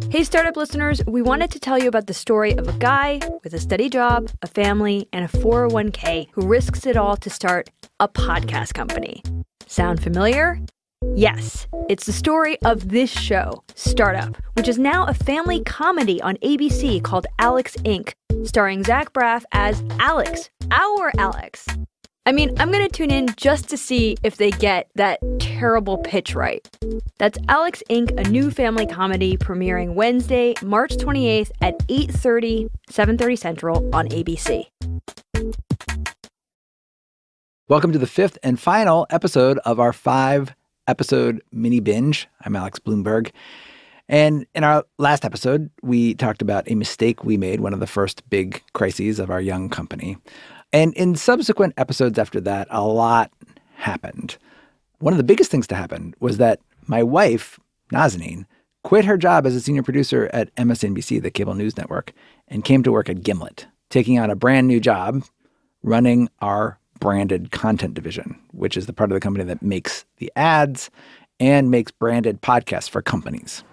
Hey, Startup listeners, we wanted to tell you about the story of a guy with a steady job, a family, and a 401k who risks it all to start a podcast company. Sound familiar? Yes, it's the story of this show, StartUp, which is now a family comedy on ABC called Alex Inc., starring Zach Braff as Alex, our Alex. I mean, I'm going to tune in just to see if they get that terrible pitch right. That's Alex Inc., a new family comedy premiering Wednesday, March 28th at 8:30, 7:30 Central on ABC. Welcome to the fifth and final episode of our 5-episode mini binge. I'm Alex Bloomberg. And in our last episode, we talked about a mistake we made, one of the first big crises of our young company. And in subsequent episodes after that, a lot happened. One of the biggest things to happen was that my wife, Nazanin, quit her job as a senior producer at MSNBC, the cable news network, and came to work at Gimlet, taking on a brand new job running our branded content division, which is the part of the company that makes the ads and makes branded podcasts for companies.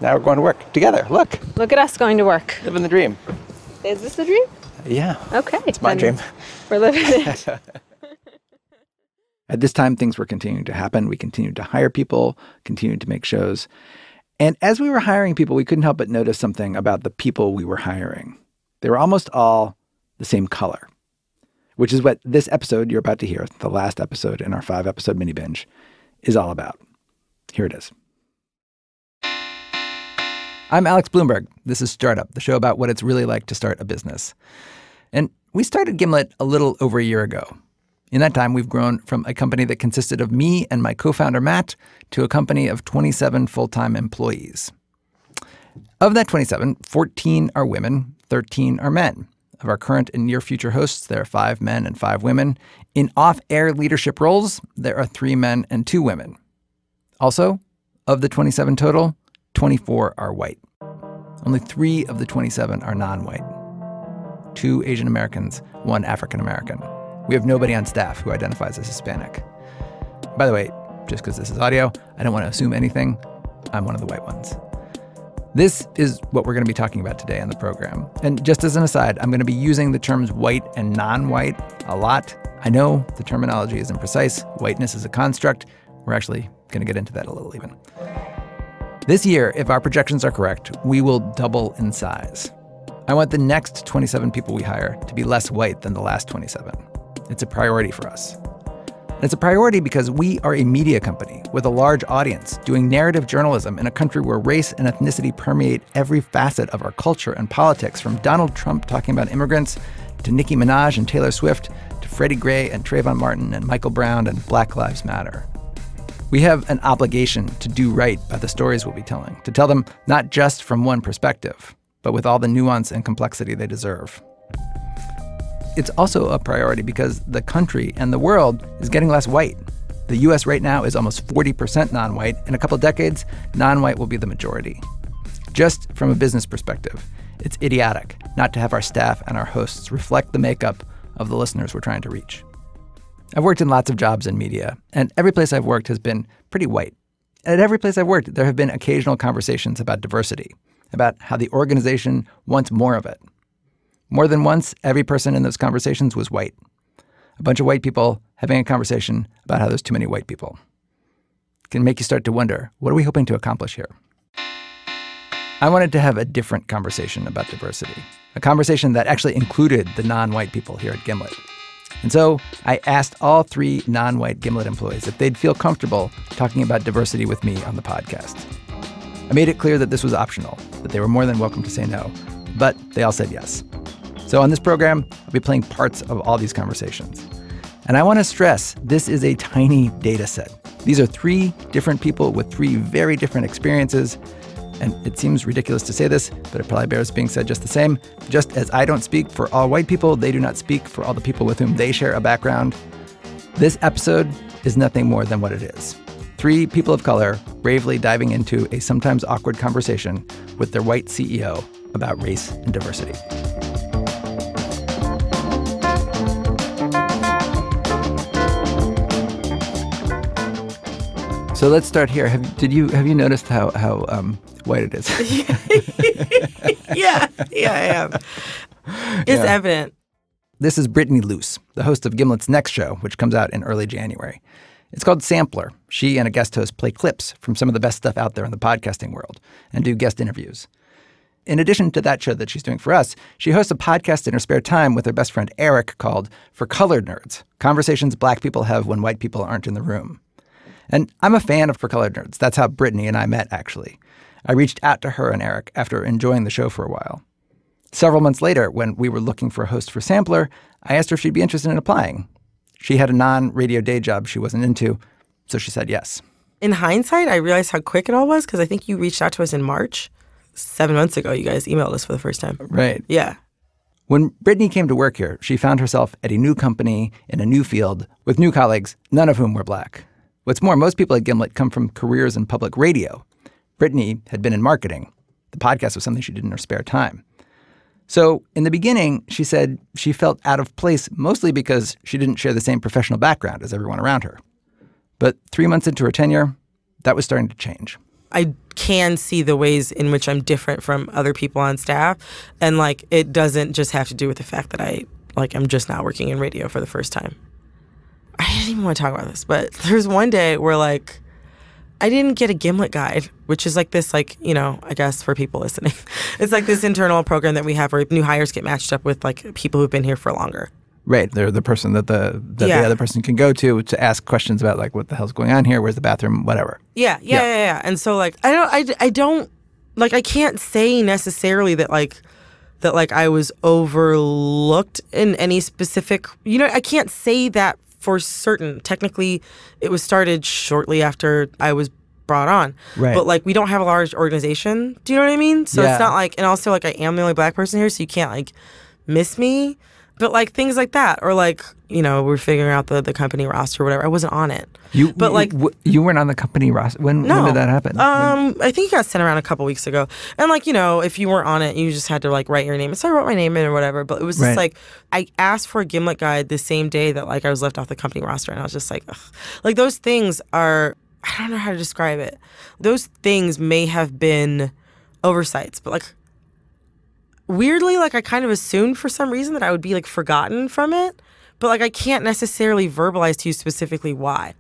Now we're going to work together. Look. Look at us going to work. Living the dream. Is this the dream? Yeah. Okay. It's my dream. We're living it. At this time, things were continuing to happen. We continued to hire people, continued to make shows. And as we were hiring people, we couldn't help but notice something about the people we were hiring. They were almost all the same color, which is what this episode you're about to hear, the last episode in our 5-episode mini binge, is all about. Here it is. I'm Alex Bloomberg. This is StartUp, the show about what it's really like to start a business. And we started Gimlet a little over a year ago. In that time, we've grown from a company that consisted of me and my co-founder, Matt, to a company of 27 full-time employees. Of that 27, 14 are women, 13 are men. Of our current and near future hosts, there are 5 men and 5 women. In off-air leadership roles, there are 3 men and 2 women. Also, of the 27 total, 24 are white. Only 3 of the 27 are non-white. 2 Asian Americans, 1 African American. We have nobody on staff who identifies as Hispanic. By the way, just because this is audio, I don't want to assume anything. I'm one of the white ones. This is what we're going to be talking about today on the program. And just as an aside, I'm going to be using the terms white and non-white a lot. I know the terminology is imprecise. Whiteness is a construct. We're actually going to get into that a little even. This year, if our projections are correct, we will double in size. I want the next 27 people we hire to be less white than the last 27. It's a priority for us. And it's a priority because we are a media company with a large audience doing narrative journalism in a country where race and ethnicity permeate every facet of our culture and politics, from Donald Trump talking about immigrants to Nicki Minaj and Taylor Swift to Freddie Gray and Trayvon Martin and Michael Brown and Black Lives Matter. We have an obligation to do right by the stories we'll be telling, to tell them not just from one perspective, but with all the nuance and complexity they deserve. It's also a priority because the country and the world is getting less white. The U.S. right now is almost 40% non-white. In a couple decades, non-white will be the majority. Just from a business perspective, it's idiotic not to have our staff and our hosts reflect the makeup of the listeners we're trying to reach. I've worked in lots of jobs in media, and every place I've worked has been pretty white. At every place I've worked, there have been occasional conversations about diversity, about how the organization wants more of it. More than once, every person in those conversations was white. A bunch of white people having a conversation about how there's too many white people. It can make you start to wonder, what are we hoping to accomplish here? I wanted to have a different conversation about diversity, a conversation that actually included the non-white people here at Gimlet. And so I asked all 3 non-white Gimlet employees if they'd feel comfortable talking about diversity with me on the podcast. I made it clear that this was optional, that they were more than welcome to say no, but they all said yes. So on this program, I'll be playing parts of all these conversations. And I want to stress, this is a tiny data set. These are 3 different people with 3 very different experiences. And it seems ridiculous to say this, but it probably bears being said just the same. Just as I don't speak for all white people, they do not speak for all the people with whom they share a background. This episode is nothing more than what it is. 3 people of color bravely diving into a sometimes awkward conversation with their white CEO about race and diversity. So let's start here. Have you noticed how white it is. Yeah, I am. It's evident. This is Brittany Luce, the host of Gimlet's next show, which comes out in early January. It's called Sampler. She and a guest host play clips from some of the best stuff out there in the podcasting world and do guest interviews. In addition to that show that she's doing for us, she hosts a podcast in her spare time with her best friend Eric called For Colored Nerds, Conversations Black People Have When White People Aren't in the Room. And I'm a fan of For Colored Nerds. That's how Brittany and I met, actually. I reached out to her and Eric after enjoying the show for a while. Several months later, when we were looking for a host for Sampler, I asked her if she'd be interested in applying. She had a non-radio day job she wasn't into, so she said yes. In hindsight, I realized how quick it all was because I think you reached out to us in March. 7 months ago, you guys emailed us for the first time. Right. Yeah. When Brittany came to work here, she found herself at a new company in a new field with new colleagues, none of whom were black. What's more, most people at Gimlet come from careers in public radio. Brittany had been in marketing. The podcast was something she did in her spare time. So in the beginning, she said she felt out of place mostly because she didn't share the same professional background as everyone around her. But 3 months into her tenure, that was starting to change. I can see the ways in which I'm different from other people on staff. And, like, it doesn't just have to do with the fact that I'm just not working in radio for the first time. I didn't even want to talk about this, but there's one day where, like, I didn't get a Gimlet guide, which is like this, like, you know, I guess for people listening. It's like this internal program that we have where new hires get matched up with, like, people who've been here for longer. Right. They're the person that the other person can go to ask questions about, like, what the hell's going on here? Where's the bathroom? Whatever. Yeah. And so, like, I don't, like, I can't say necessarily that I was overlooked in any specific, you know, I can't say that for certain. Technically, it was started shortly after I was brought on. Right. But, like, we don't have a large organization. Do you know what I mean? So it's not like, and also, like, I am the only black person here, so you can't, like, miss me. But, like, things like that, or, like, you know, we're figuring out the company roster or whatever. I wasn't on it. You weren't on the company roster? When did that happen? I think it got sent around a couple weeks ago. And, like, you know, if you weren't on it, you just had to, like, write your name. So I wrote my name in or whatever. But it was just, like, I asked for a Gimlet guide the same day that, like, I was left off the company roster. And I was just like, ugh. Like, those things are, I don't know how to describe it. Those things may have been oversights, but, like, weirdly, like, I kind of assumed for some reason that I would be, like, forgotten from it. But, like, I can't necessarily verbalize to you specifically why.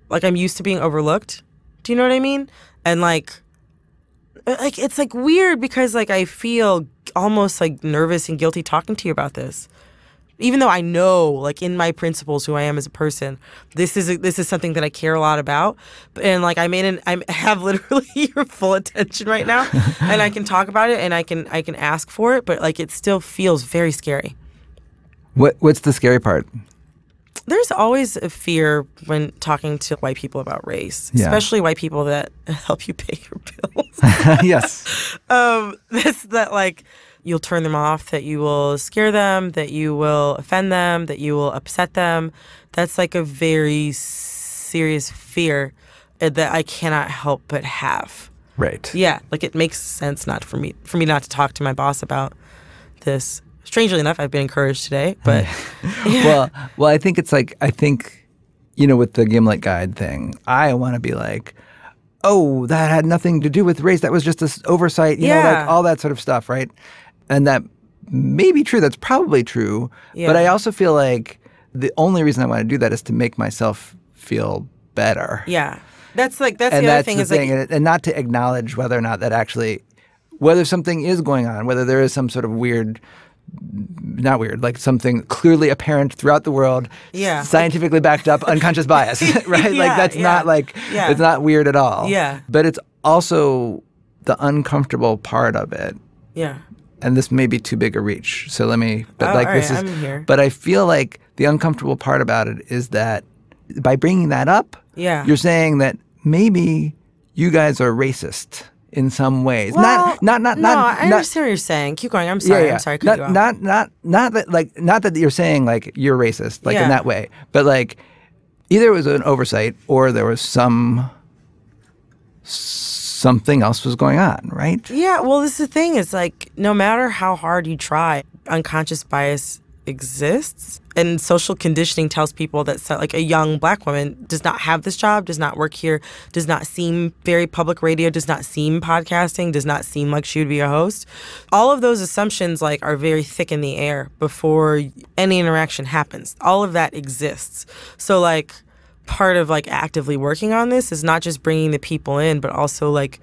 Like, I'm used to being overlooked. Do you know what I mean? And, like, it's, like, weird because, like, I feel almost, like, nervous and guilty talking to you about this. Even though I know, like, in my principles, who I am as a person, this is something that I care a lot about. And, like, I have literally your full attention right now, and I can talk about it and I can ask for it, but, like, it still feels very scary. What's the scary part? There's always a fear when talking to white people about race, especially white people that help you pay your bills. Yes. That, like, you'll turn them off, that you will scare them, that you will offend them, that you will upset them. That's, like, a very serious fear that I cannot help but have. Right. Yeah, like, it makes sense not for me not to talk to my boss about this. Strangely enough, I've been encouraged today, but well, I think it's like, you know, with the Gimlet guide thing, I want to be like, oh, that had nothing to do with race. That was just this oversight, you know, like all that sort of stuff, right? And that may be true. That's probably true. Yeah. But I also feel like the only reason I want to do that is to make myself feel better. Yeah. That's the other thing. And not to acknowledge whether or not that actually, whether something is going on, whether there is some sort of not weird, like something clearly apparent throughout the world, scientifically backed up unconscious bias, right? Like that's not like, it's not weird at all. Yeah. But it's also the uncomfortable part of it. Yeah. And this may be too big a reach. So let me, I'm here. But I feel like the uncomfortable part about it is that by bringing that up, you're saying that maybe you guys are racist in some ways. Well, I understand what you're saying. Keep going. I'm sorry. I'm sorry. Not that you're saying like you're racist, like in that way, but like either it was an oversight or there was something else was going on, right? Yeah. Well, this is the thing. It's like no matter how hard you try, unconscious bias exists. And social conditioning tells people that like a young Black woman does not have this job, does not work here, does not seem very public radio, does not seem podcasting, does not seem like she would be a host. All of those assumptions like are very thick in the air before any interaction happens. All of that exists. So like part of like actively working on this is not just bringing the people in, but also like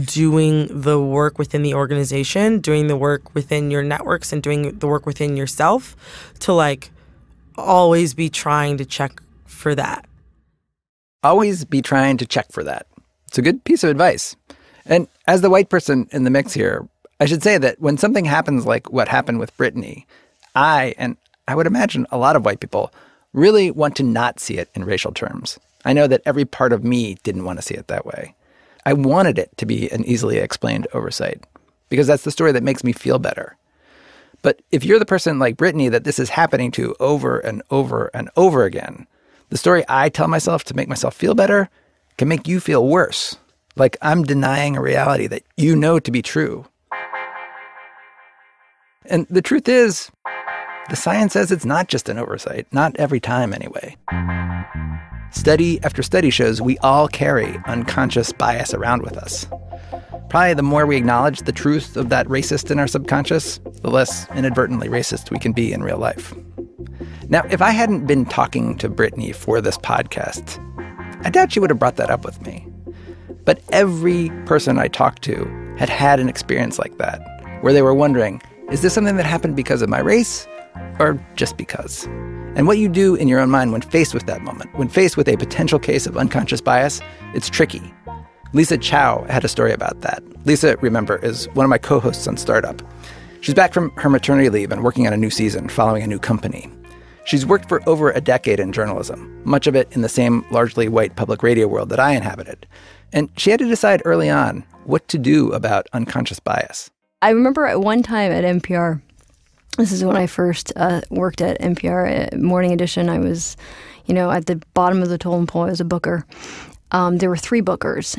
doing the work within the organization, doing the work within your networks, and doing the work within yourself to like always be trying to check for that. Always be trying to check for that. It's a good piece of advice. And as the white person in the mix here, I should say that when something happens like what happened with Brittany, and I would imagine a lot of white people, really want to not see it in racial terms. I know that every part of me didn't want to see it that way. I wanted it to be an easily explained oversight because that's the story that makes me feel better. But if you're the person like Brittany that this is happening to over and over and over again, the story I tell myself to make myself feel better can make you feel worse, like I'm denying a reality that you know to be true. And the truth is, the science says it's not just an oversight, not every time anyway. Study after study shows we all carry unconscious bias around with us. Probably the more we acknowledge the truth of that racist in our subconscious, the less inadvertently racist we can be in real life. Now, if I hadn't been talking to Brittany for this podcast, I doubt she would have brought that up with me. But every person I talked to had had an experience like that, where they were wondering, is this something that happened because of my race or just because? And what you do in your own mind when faced with that moment, when faced with a potential case of unconscious bias, it's tricky. Lisa Chow had a story about that. Lisa, remember, is one of my co-hosts on StartUp. She's back from her maternity leave and working on a new season, following a new company. She's worked for over a decade in journalism, much of it in the same largely white public radio world that I inhabited. And she had to decide early on what to do about unconscious bias. I remember at one time at NPR, this is when I first worked at NPR Morning Edition. I was, at the bottom of the totem pole as a booker. There were 3 bookers.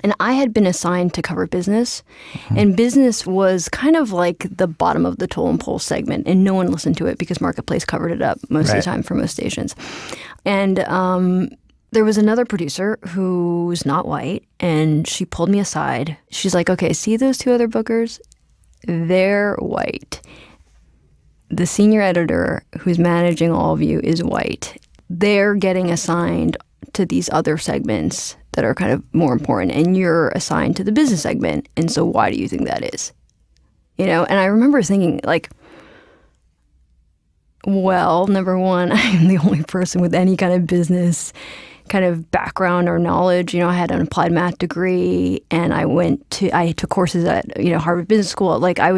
And I had been assigned to cover business. Mm-hmm. And business was kind of like the bottom of the totem pole segment. And no one listened to it because Marketplace covered it up most of the time for most stations. And there was another producer who was not white. And she pulled me aside. She's like, okay, see those 2 other bookers? They're white. The senior editor who's managing all of you is white. They're getting assigned to these other segments that are kind of more important, and you're assigned to the business segment. And so why do you think that is? And I remember thinking, like, well, number one, I'm the only person with any kind of business kind of background or knowledge. I had an applied math degree, and I took courses at, Harvard Business School. Like I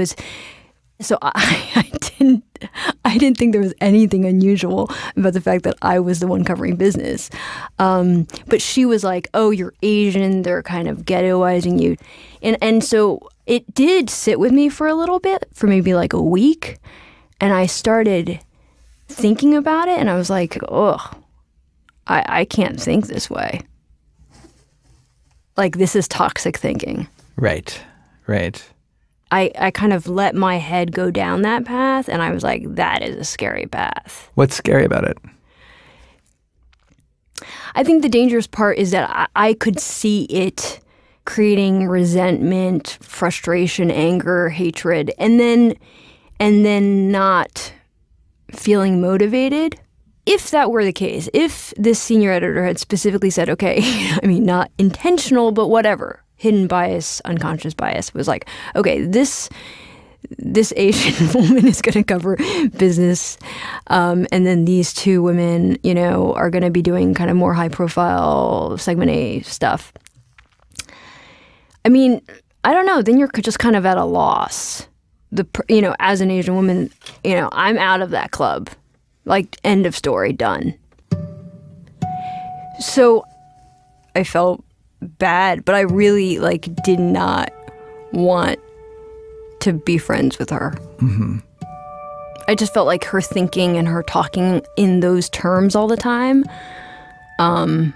didn't think there was anything unusual about the fact that I was the one covering business. But she was like, oh, you're Asian. They're kind of ghettoizing you. And so it did sit with me for a little bit, for maybe like a week. And I started thinking about it, and I was like, oh, I can't think this way. Like, this is toxic thinking. Right. I kind of let my head go down that path, and I was like, that is a scary path. What's scary about it? I think the dangerous part is that I could see it creating resentment, frustration, anger, hatred, and then not feeling motivated. If that were the case, if this senior editor had specifically said, okay, I mean, not intentional, but whatever, hidden bias, unconscious bias, was like, okay, this Asian woman is going to cover business, and then these 2 women, are going to be doing kind of more high-profile segment A stuff. I mean, I don't know. Then you're just kind of at a loss. As an Asian woman, I'm out of that club. Like, end of story, done. So I felt bad, but I really, did not want to be friends with her. Mm-hmm. I just felt like her thinking and her talking in those terms all the time, in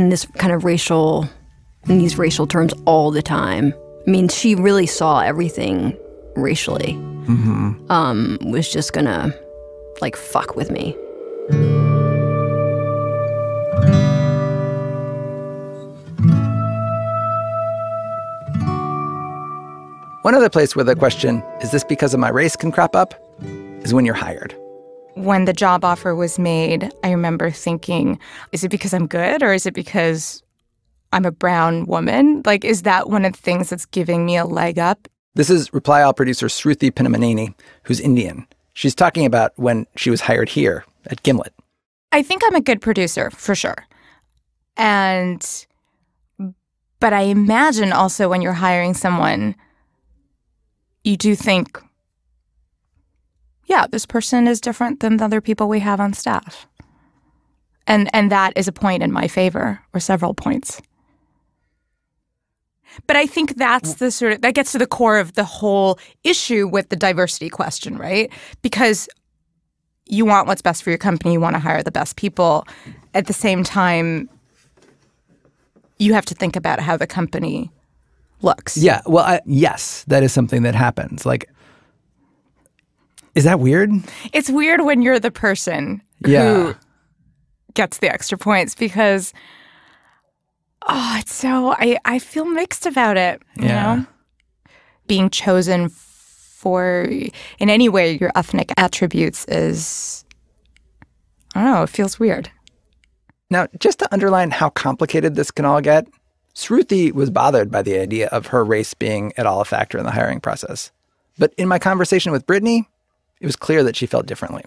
this kind of in these racial terms all the time. I mean, she really saw everything racially, was just gonna, like, fuck with me. One other place where the question, is this because of my race, can crop up is when you're hired. When the job offer was made, I remember thinking, is it because I'm good or is it because I'm a brown woman? Like, is that one of the things that's giving me a leg up? This is Reply All producer Shruti Pinamaneni, who's Indian. She's talking about when she was hired here at Gimlet. I think I'm a good producer, for sure. But I imagine also when you're hiring someone, you do think, yeah, this person is different than the other people we have on staff. And that is a point in my favor, or several points. But I think that's that gets to the core of the whole issue with the diversity question, right? Because you want what's best for your company, you want to hire the best people. At the same time, you have to think about how the company looks. Yeah, well, yes, that is something that happens. Like, is that weird? It's weird when you're the person who gets the extra points because, it's so, I feel mixed about it, you know? Being chosen for, in any way, your ethnic attributes is, I don't know, it feels weird. Now, just to underline how complicated this can all get, Shruti was bothered by the idea of her race being at all a factor in the hiring process. But in my conversation with Brittany, it was clear that she felt differently.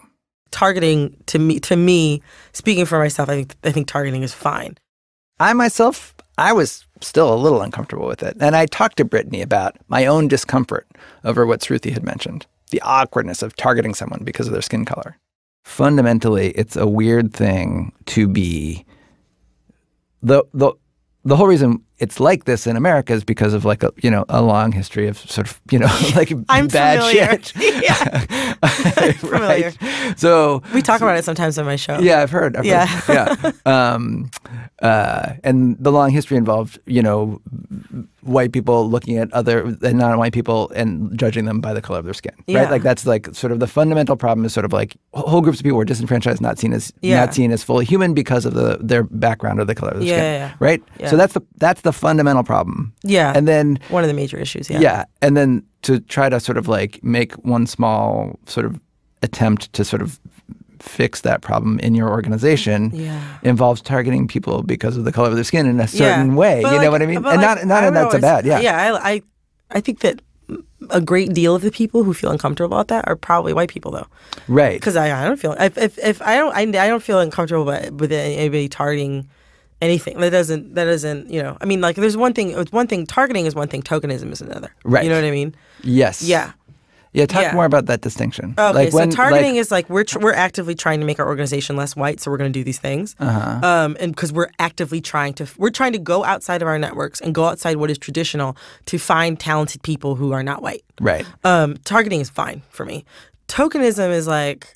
Targeting, to me, speaking for myself, I think targeting is fine. I was still a little uncomfortable with it. And I talked to Brittany about my own discomfort over what Shruti had mentioned, the awkwardness of targeting someone because of their skin color. Fundamentally, it's a weird thing to be the whole reason it's like this in America is because of like a long history of sort of, like I'm bad familiar. shit. Yeah. I'm familiar. Right? So we talk about it sometimes on my show. Yeah, I've heard. Yeah. And the long history involved, white people looking at other and non-white people and judging them by the color of their skin. Yeah. Right? Like that's like sort of the fundamental problem is sort of like whole groups of people were disenfranchised, not seen as fully human because of their background or the color of their skin. Yeah. Right? Yeah. So that's the fundamental problem. Yeah. And then one of the major issues, Yeah. And then to try to sort of like make one small sort of attempt to sort of fix that problem in your organization involves targeting people because of the color of their skin in a certain way. You know what I mean? And not in that so bad. Yeah. Yeah. I think that a great deal of the people who feel uncomfortable about that are probably white people, though. Right. Because I don't feel if I don't feel uncomfortable with anybody targeting anything. That doesn't I mean, like there's one thing targeting is one thing, tokenism is another. Right. You know what I mean? Yes. Yeah. Yeah, talk more about that distinction. Okay, so targeting is like we're actively trying to make our organization less white, so we're going to do these things. And because we're actively trying to go outside of our networks and go outside what is traditional to find talented people who are not white. Right. Targeting is fine for me. Tokenism is like,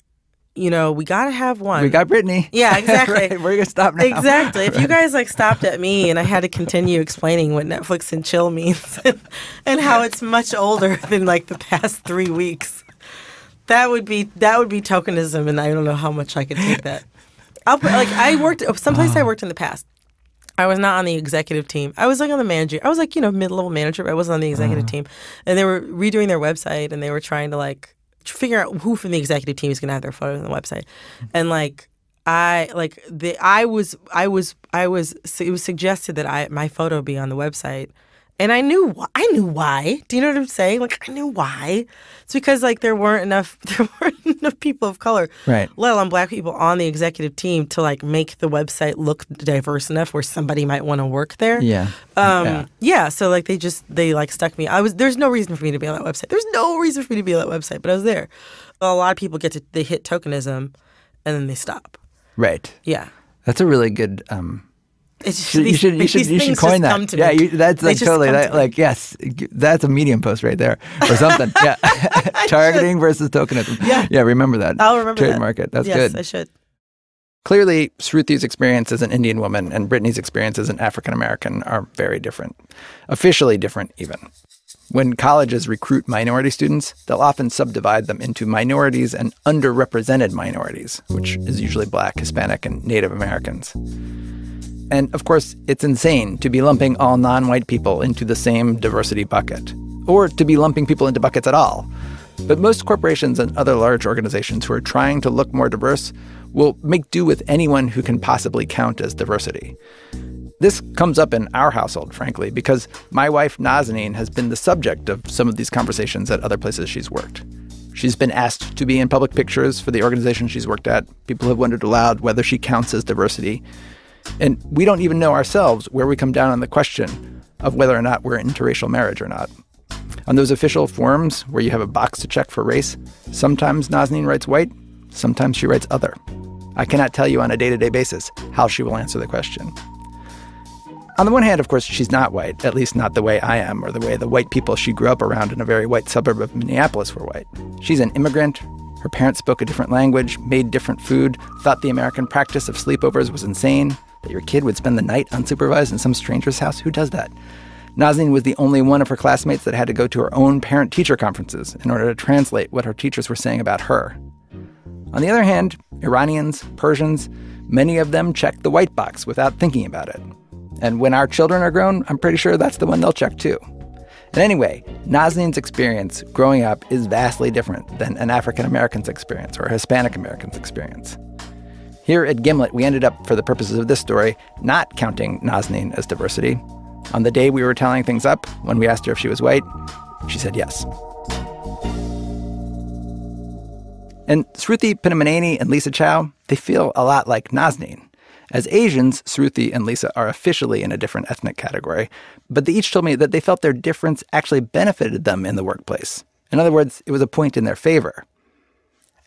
we got to have one. We got Brittany. Yeah, exactly. Right, we're going to stop now. Exactly. If you guys like stopped at me and I had to continue explaining what Netflix and chill means and how it's much older than like the past 3 weeks, that would be tokenism, and I don't know how much I could take that. I worked in the past. I was not on the executive team. I was like on the manager. I was like, mid-level manager, but I wasn't on the executive team. And they were redoing their website and they were trying to like figure out who from the executive team is going to have their photos on the website. And it was suggested that my photo be on the website. And I knew why. Do you know what I'm saying? Like I knew why. It's because like there weren't enough people of color, right, let alone black people on the executive team to like make the website look diverse enough where somebody might want to work there. Yeah. So like they like stuck me. There's no reason for me to be on that website. There's no reason for me to be on that website, but I was there. A lot of people they hit tokenism and then they stop. Right. Yeah. That's a really good It's you should coin that. Yeah, that's like totally yes, that's a Medium post right there or something. Yeah, targeting versus tokenism. Yeah, remember that. I'll remember Trademark it. That's good. Yes, I should. Clearly, Shruti's experience as an Indian woman and Brittany's experience as an African American are very different, officially different even. When colleges recruit minority students, they'll often subdivide them into minorities and underrepresented minorities, which is usually Black, Hispanic, and Native Americans. And, of course, it's insane to be lumping all non-white people into the same diversity bucket, or to be lumping people into buckets at all. But most corporations and other large organizations who are trying to look more diverse will make do with anyone who can possibly count as diversity. This comes up in our household, frankly, because my wife, Nazanin, has been the subject of some of these conversations at other places she's worked. She's been asked to be in public pictures for the organization she's worked at. People have wondered aloud whether she counts as diversity. And we don't even know ourselves where we come down on the question of whether or not we're in interracial marriage or not. On those official forms where you have a box to check for race, sometimes Nazanin writes white, sometimes she writes other. I cannot tell you on a day-to-day basis how she will answer the question. On the one hand, of course, she's not white, at least not the way I am or the way the white people she grew up around in a very white suburb of Minneapolis were white. She's an immigrant. Her parents spoke a different language, made different food, thought the American practice of sleepovers was insane, that your kid would spend the night unsupervised in some stranger's house. Who does that? Nazanin was the only one of her classmates that had to go to her own parent-teacher conferences in order to translate what her teachers were saying about her. On the other hand, Iranians, Persians, many of them check the white box without thinking about it. And when our children are grown, I'm pretty sure that's the one they'll check too. And anyway, Nazanin's experience growing up is vastly different than an African American's experience or a Hispanic American's experience. Here at Gimlet, we ended up, for the purposes of this story, not counting Nazanin as diversity. On the day we were tallying things up, when we asked her if she was white, she said yes. And Sruthi Pinnamaneni and Lisa Chow, they feel a lot like Nazanin. As Asians, Sruthi and Lisa are officially in a different ethnic category, but they each told me that they felt their difference actually benefited them in the workplace. In other words, it was a point in their favor.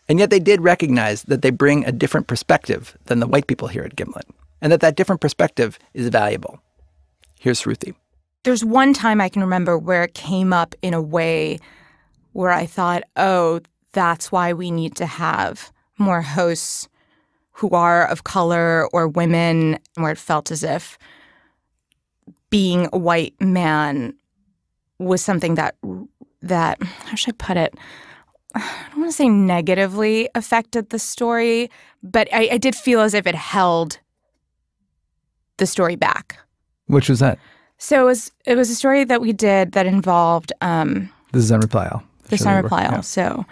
And yet they did recognize that they bring a different perspective than the white people here at Gimlet, and that different perspective is valuable. Here's Sruthi. There's one time I can remember where it came up in a way where I thought, oh, that's why we need to have more hosts who are of color or women, where it felt as if being a white man was something that how should I put it? I don't want to say negatively affected the story, but I did feel as if it held the story back. Which was that? So it was a story that we did that involved This is on Reply All. This is on Reply All. Yeah. So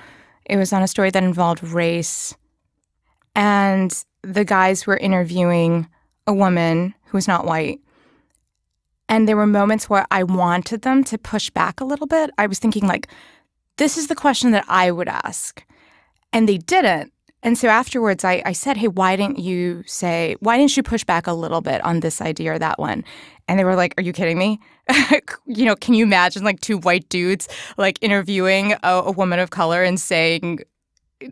it was on a story that involved race. And the guys were interviewing a woman who was not white. And there were moments where I wanted them to push back a little bit. I was thinking, like, this is the question that I would ask. And they didn't. And so afterwards, I said, hey, why didn't you push back a little bit on this idea or that one? And they were like, are you kidding me? Can you imagine, like, two white dudes, like, interviewing a woman of color and saying,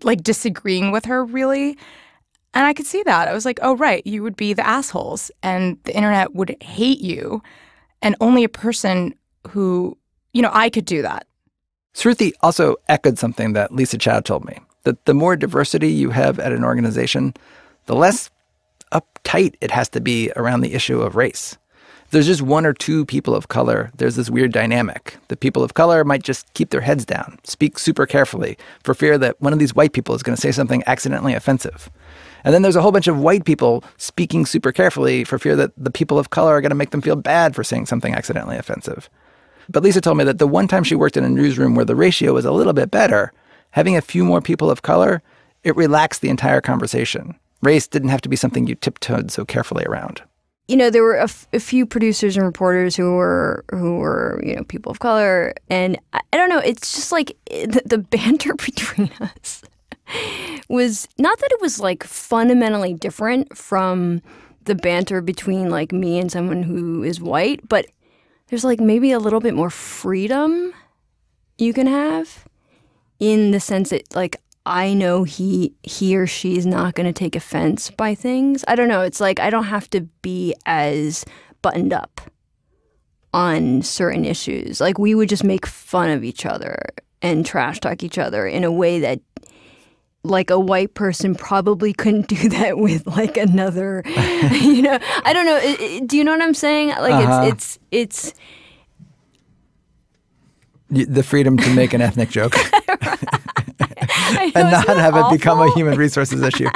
like, disagreeing with her, really? And I could see that. I was like, oh, right, you would be the assholes, and the internet would hate you, and only a person who, I could do that. Sruthi also echoed something that Lisa Chow told me, that the more diversity you have at an organization, the less uptight it has to be around the issue of race. If there's just one or two people of color, there's this weird dynamic. The people of color might just keep their heads down, speak super carefully, for fear that one of these white people is going to say something accidentally offensive. And then there's a whole bunch of white people speaking super carefully for fear that the people of color are going to make them feel bad for saying something accidentally offensive. But Lisa told me that the one time she worked in a newsroom where the ratio was a little bit better, having a few more people of color, it relaxed the entire conversation. Race didn't have to be something you tiptoed so carefully around. There were a few producers and reporters who were people of color, and I don't know. It's just like the banter between us was not that it was like fundamentally different from the banter between like me and someone who is white, but there's like maybe a little bit more freedom you can have in the sense that like I know he or she is not going to take offense by things. I don't know. It's like I don't have to be as buttoned up on certain issues. Like we would just make fun of each other and trash talk each other in a way that like a white person probably couldn't do that with like another, I don't know. Do you know what I'm saying? Like it's The freedom to make an ethnic joke and not have it become a human resources issue.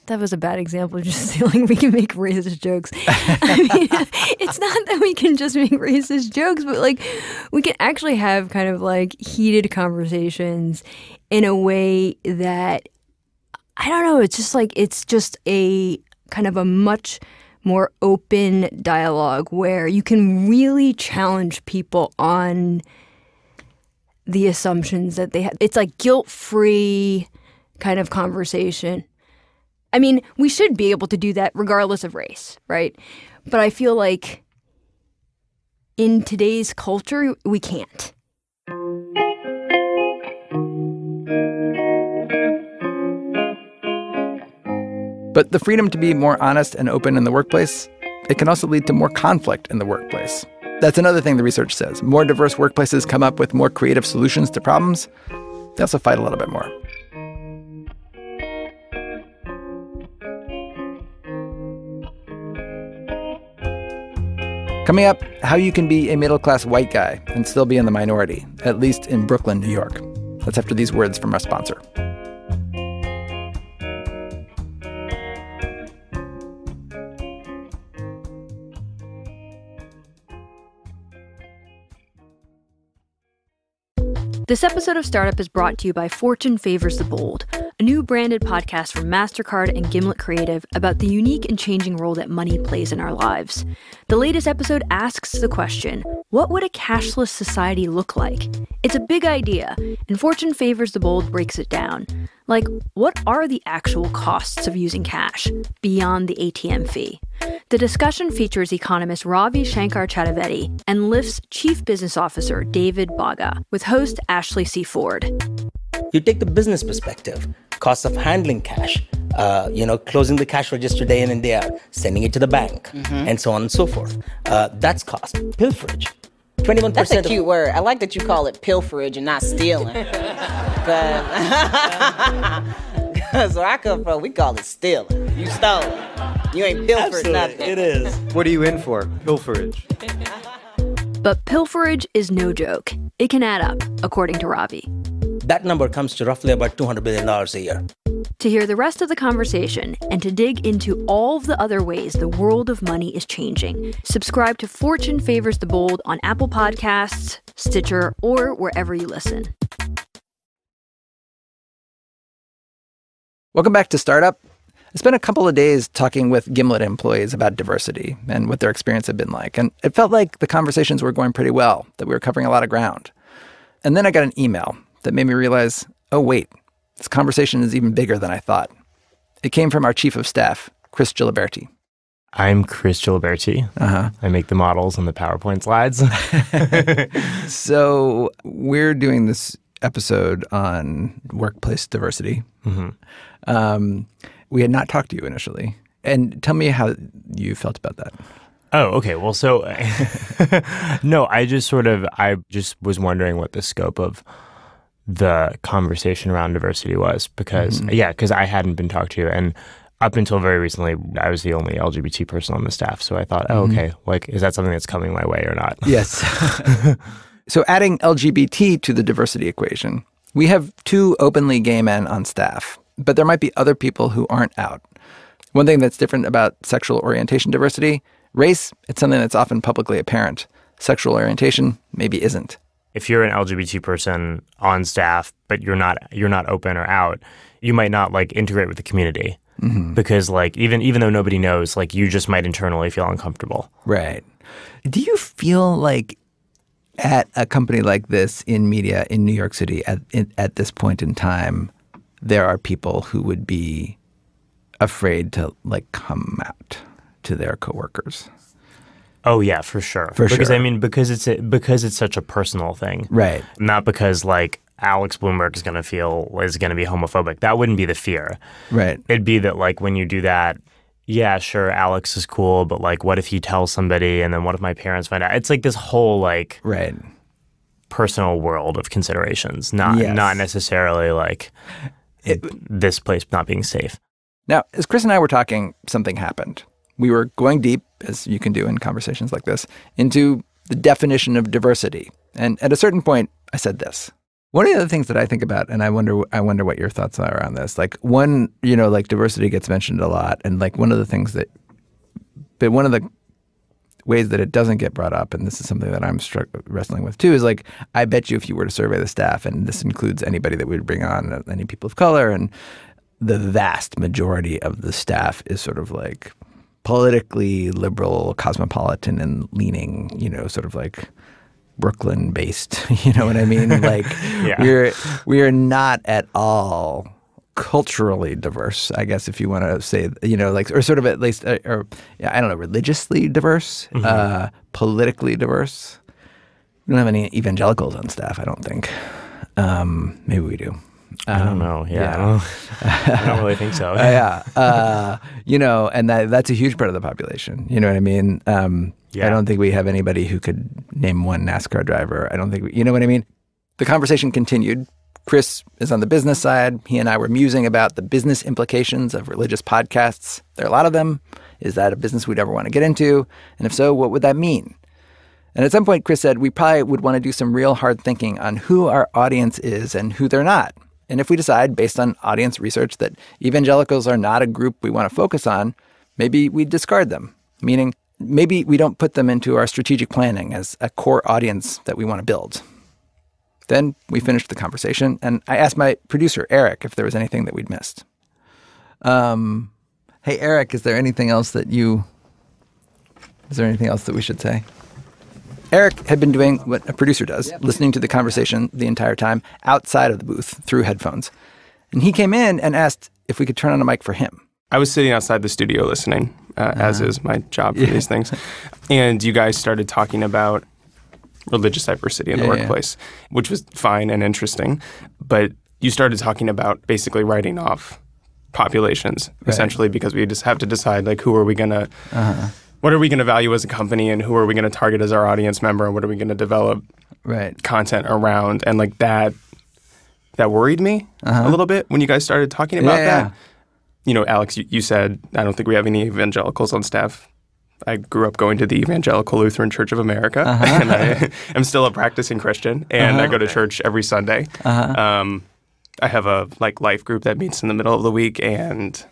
That was a bad example. Just feeling we can make racist jokes. I mean, it's not that we can just make racist jokes, but like we can actually have kind of like heated conversations in a way that, I don't know, it's just a kind of a much more open dialogue where you can really challenge people on the assumptions that they have. It's like guilt-free kind of conversation. I mean, we should be able to do that regardless of race, right? But I feel like in today's culture, we can't. But the freedom to be more honest and open in the workplace, it can also lead to more conflict in the workplace. That's another thing the research says. More diverse workplaces come up with more creative solutions to problems. They also fight a little bit more. Coming up, how you can be a middle-class white guy and still be in the minority, at least in Brooklyn, New York. That's after these words from our sponsor. This episode of Startup is brought to you by Fortune Favors the Bold, a new branded podcast from MasterCard and Gimlet Creative about the unique and changing role that money plays in our lives. The latest episode asks the question, what would a cashless society look like? It's a big idea, and Fortune Favors the Bold breaks it down. Like, what are the actual costs of using cash beyond the ATM fee? The discussion features economist Ravi Shankar Chaturvedi and Lyft's chief business officer, David Baga, with host Ashley C. Ford. You take the business perspective, cost of handling cash, closing the cash register day in and day out, sending it to the bank, and so on and so forth. That's cost. Pilferage. 21%. That's a cute word. I like that you call it pilferage and not stealing. Because where I come from, we call it stealing. You stole it. You ain't pilfered nothing. It is. What are you in for? Pilferage. But pilferage is no joke. It can add up, according to Ravi. That number comes to roughly about $200 billion a year. To hear the rest of the conversation and to dig into all of the other ways the world of money is changing, subscribe to Fortune Favors the Bold on Apple Podcasts, Stitcher, or wherever you listen. Welcome back to Startup. I spent a couple of days talking with Gimlet employees about diversity and what their experience had been like. And it felt like the conversations were going pretty well, that we were covering a lot of ground. And then I got an email that made me realize, oh, wait, this conversation is even bigger than I thought. It came from our chief of staff, Chris Giliberti. I'm Chris Giliberti. I make the models and the PowerPoint slides. So we're doing this episode on workplace diversity. We had not talked to you initially. And tell me how you felt about that. Oh, okay. Well, so no, I just was wondering what the scope of the conversation around diversity was because I hadn't been talked to. And up until very recently, I was the only LGBT person on the staff. So I thought, okay, like, is that something that's coming my way or not? Yes. So adding LGBT to the diversity equation, we have 2 openly gay men on staff, but there might be other people who aren't out. One thing that's different about sexual orientation diversity, race, it's something that's often publicly apparent. Sexual orientation maybe isn't. If you're an LGBT person on staff, but you're not open or out, you might not like integrate with the community because like even though nobody knows, like you just might internally feel uncomfortable. Right. Do you feel like at a company like this in media in New York City at this point in time, there are people who would be afraid to like come out to their coworkers? Oh yeah, for sure. Because I mean, because it's such a personal thing, right? Not because like Alex Bloomberg is going to be homophobic. That wouldn't be the fear, right? It'd be that like when you do that, yeah, sure, Alex is cool, but like, what if he tells somebody, and then what if my parents find out? It's like this whole like personal world of considerations, not necessarily like this place not being safe. Now, as Chris and I were talking, something happened. We were going deep, as you can do in conversations like this, into the definition of diversity. And at a certain point, I said this. One of the other things that I think about, and I wonder what your thoughts are around this. Like one, like diversity gets mentioned a lot, and like one of the ways that it doesn't get brought up, and this is something that I'm wrestling with too, is like, I bet you if you were to survey the staff, and this includes anybody that we'd bring on, any people of color, and the vast majority of the staff is sort of like politically liberal, cosmopolitan and leaning, sort of like Brooklyn-based, you know what I mean? Like we are not at all culturally diverse, I guess, if you want to say, or sort of at least, I don't know, religiously diverse, politically diverse. We don't have any evangelicals on staff, I don't think. Maybe we do. I don't know. Yeah. I don't really think so. And that's a huge part of the population. You know what I mean? I don't think we have anybody who could name one NASCAR driver. I don't think you know what I mean? The conversation continued. Chris is on the business side. He and I were musing about the business implications of religious podcasts. There are a lot of them. Is that a business we'd ever want to get into? And if so, what would that mean? And at some point, Chris said we probably would want to do some real hard thinking on who our audience is and who they're not. And if we decide, based on audience research, that evangelicals are not a group we want to focus on, maybe we discard them, meaning maybe we don't put them into our strategic planning as a core audience that we want to build. Then we finished the conversation, and I asked my producer, Eric, if there was anything that we'd missed. Hey, Eric, is there anything else that we should say? Eric had been doing what a producer does, listening to the conversation the entire time outside of the booth through headphones. And he came in and asked if we could turn on a mic for him. I was sitting outside the studio listening, as is my job for these things. And you guys started talking about religious diversity in the workplace, which was fine and interesting. But you started talking about basically writing off populations, essentially, because we just have to decide, like, who are we going to... What are we going to value as a company, and who are we going to target as our audience member, and what are we going to develop content around? And like that worried me a little bit when you guys started talking about that. Alex, you said, I don't think we have any evangelicals on staff. I grew up going to the Evangelical Lutheran Church of America, and I am still a practicing Christian, and I go to church every Sunday. I have a life group that meets in the middle of the week, and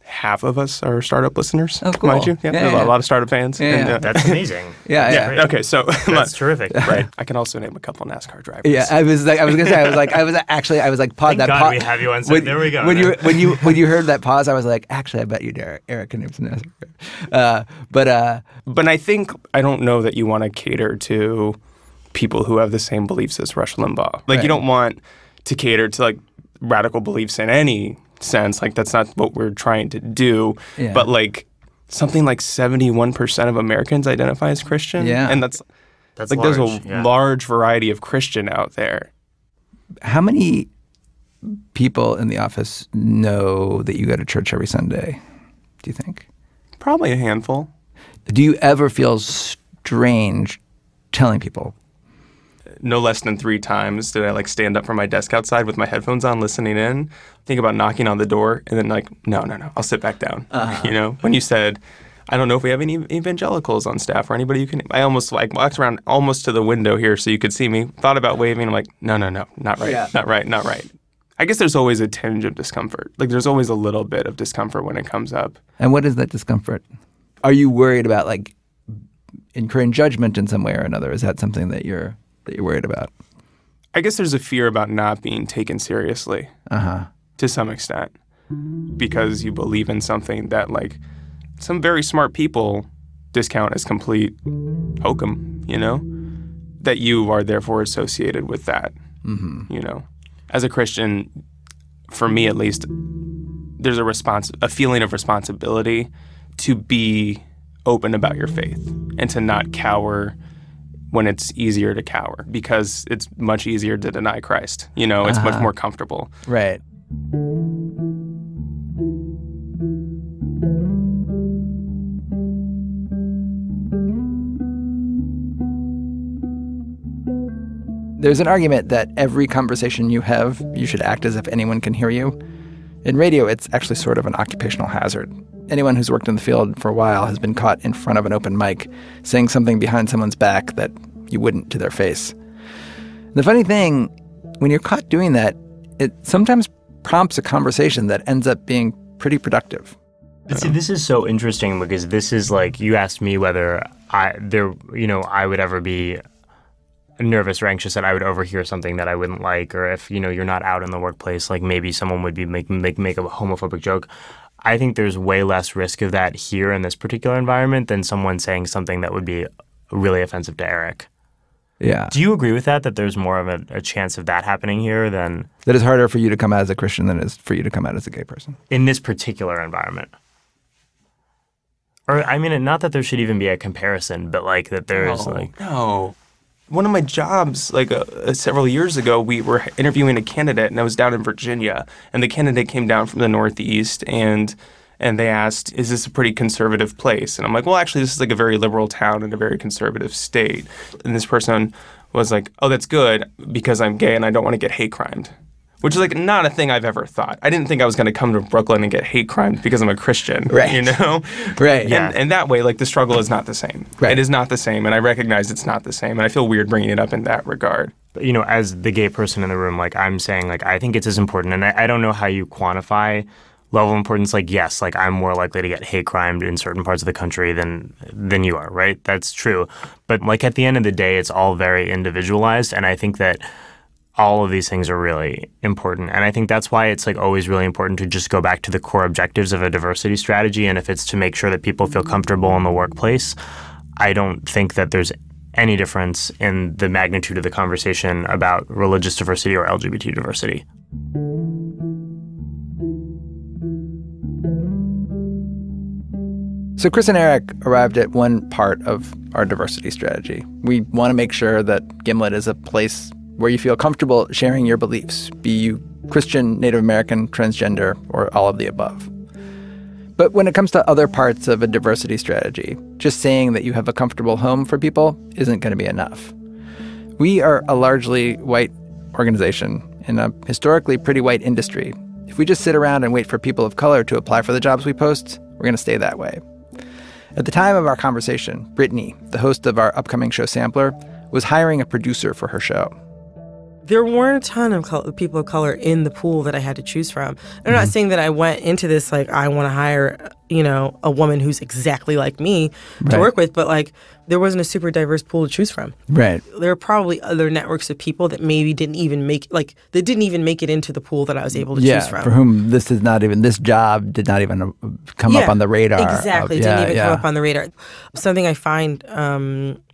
half of us are startup listeners. Oh, cool. Mind you, a lot of startup fans. That's amazing. Okay, so that's terrific. Right, I can also name a couple NASCAR drivers. Yeah, I was pause Thank that. God we have you on set. There we go. When you heard that pause, I was like, actually, I bet you Eric can name some NASCAR. But I think I don't know that you want to cater to people who have the same beliefs as Rush Limbaugh. Like you don't want to cater to like radical beliefs in any sense. Like that's not what we're trying to do. But like something like 71% of Americans identify as Christian. And that's like large, there's a large variety of Christian out there. How many people in the office know that you go to church every Sunday, do you think? Probably a handful. Do you ever feel strange telling people? No less than 3 times did I like stand up from my desk outside with my headphones on, listening in, think about knocking on the door, and then like, no, I'll sit back down. When you said, I don't know if we have any evangelicals on staff or anybody you can, I almost like walked around almost to the window here so you could see me, thought about waving, I'm like, no, not right, not right. I guess there's always a tinge of discomfort. Like there's always a little bit of discomfort when it comes up. And what is that discomfort? Are you worried about like incurring judgment in some way or another? Is that something that you're worried about? I guess there's a fear about not being taken seriously to some extent because you believe in something that like some very smart people discount as complete hokum, that you are therefore associated with that, As a Christian, for me at least, there's a feeling of responsibility to be open about your faith and to not cower when it's easier to cower because it's much easier to deny Christ. It's much more comfortable. Right. There's an argument that every conversation you have, you should act as if anyone can hear you. In radio, it's actually sort of an occupational hazard. Anyone who's worked in the field for a while has been caught in front of an open mic saying something behind someone's back that you wouldn't to their face. The funny thing, when you're caught doing that, it sometimes prompts a conversation that ends up being pretty productive. But see, this is so interesting because this is like, you asked me whether I would ever be nervous or anxious that I would overhear something that I wouldn't like, or if, you're not out in the workplace, like maybe someone would be make a homophobic joke. I think there's way less risk of that here in this particular environment than someone saying something that would be really offensive to Eric. Yeah. Do you agree with that there's more of a chance of that happening here than... That it's harder for you to come out as a Christian than it is for you to come out as a gay person? In this particular environment. Or, I mean, not that there should even be a comparison, but like that there's No. One of my jobs, several years ago, we were interviewing a candidate, and I was down in Virginia, and the candidate came down from the Northeast, and they asked, is this a pretty conservative place? And I'm like, well, actually, this is like a very liberal town in a very conservative state. And this person was like, oh, that's good because I'm gay and I don't want to get hate crimed. Which is like not a thing I've ever thought. I didn't think I was going to come to Brooklyn and get hate crimed because I'm a Christian, right? Right. Yeah. And that way, like the struggle is not the same. Right. It is not the same, and I recognize it's not the same, and I feel weird bringing it up in that regard. As the gay person in the room, like I'm saying, like I think it's as important, and I don't know how you quantify level of importance. Like yes, like I'm more likely to get hate crimed in certain parts of the country than you are, right? That's true. But like at the end of the day, it's all very individualized, and I think that all of these things are really important. And I think that's why it's like always really important to just go back to the core objectives of a diversity strategy. And if it's to make sure that people feel comfortable in the workplace, I don't think that there's any difference in the magnitude of the conversation about religious diversity or LGBT diversity. So Chris and Eric arrived at one part of our diversity strategy. We want to make sure that Gimlet is a place where you feel comfortable sharing your beliefs, be you Christian, Native American, transgender, or all of the above. But when it comes to other parts of a diversity strategy, just saying that you have a comfortable home for people isn't going to be enough. We are a largely white organization in a historically pretty white industry. If we just sit around and wait for people of color to apply for the jobs we post, we're going to stay that way. At the time of our conversation, Brittany, the host of our upcoming show Sampler, was hiring a producer for her show. There weren't a ton of people of color in the pool that I had to choose from. I'm not saying that I went into this like I want to hire, a woman who's exactly like me to work with, but like there wasn't a super diverse pool to choose from. Right. There are probably other networks of people that maybe didn't even make it into the pool that I was able to choose from. For whom this job did not even come up on the radar. Exactly. Didn't even come up on the radar. Something I find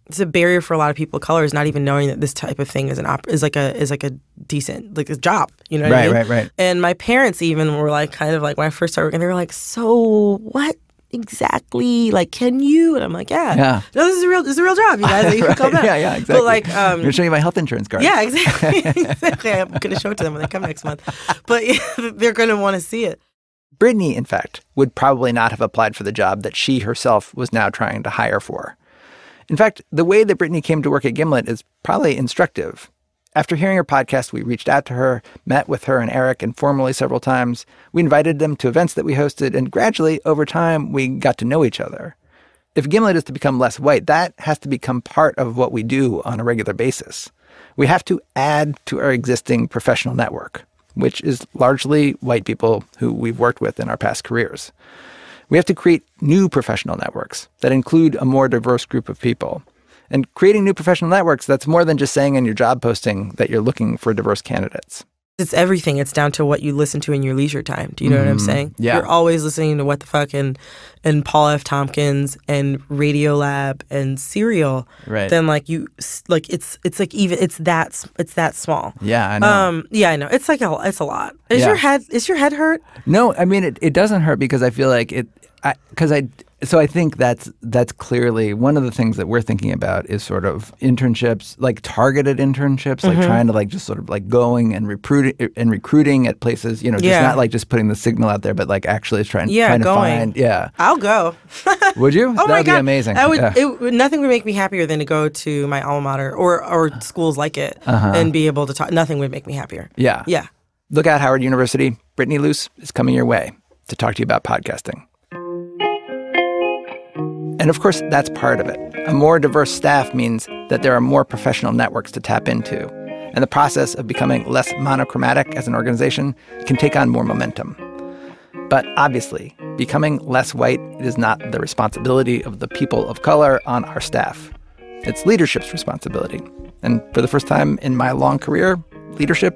it's a barrier for a lot of people of color is not even knowing that this type of thing is like a decent a job. You know what I mean? Right. And my parents even were like kind of like when I first started working, they were like, "So what exactly? Like, can you?" And I'm like, "Yeah. No, this is a real job, you guys. You can come back." Yeah, exactly. But like, I'm gonna show you my health insurance card. Yeah, exactly. I'm gonna show it to them when they come next month. But they're gonna want to see it. Brittany, in fact, would probably not have applied for the job that she herself was now trying to hire for. In fact, the way that Brittany came to work at Gimlet is probably instructive. After hearing her podcast, we reached out to her, met with her and Eric informally several times. We invited them to events that we hosted, and gradually, over time, we got to know each other. If Gimlet is to become less white, that has to become part of what we do on a regular basis. We have to add to our existing professional network, which is largely white people who we've worked with in our past careers. We have to create new professional networks that include a more diverse group of people. And creating new professional networks, that's more than just saying in your job posting that you're looking for diverse candidates. It's everything. It's down to what you listen to in your leisure time. Do you know what I'm saying? Yeah. You're always listening to What the Fuck and Paul F. Tompkins and Radiolab and Serial. Right. Then it's that small. Yeah, I know. I know. It's a lot. Is your head hurt? No, I mean it doesn't hurt because I feel like So I think that's clearly one of the things that we're thinking about is sort of internships, like targeted internships, like trying to like just sort of like going and recruiting at places, just not like just putting the signal out there, but like actually trying to find. Yeah, I'll go. Would you? Oh That would be amazing. Nothing would make me happier than to go to my alma mater or schools like it and be able to talk. Nothing would make me happier. Yeah. Yeah. Look out, Howard University. Brittany Luce is coming your way to talk to you about podcasting. And of course, that's part of it. A more diverse staff means that there are more professional networks to tap into. and the process of becoming less monochromatic as an organization can take on more momentum. But obviously, becoming less white is not the responsibility of the people of color on our staff. It's leadership's responsibility. And for the first time in my long career, leadership,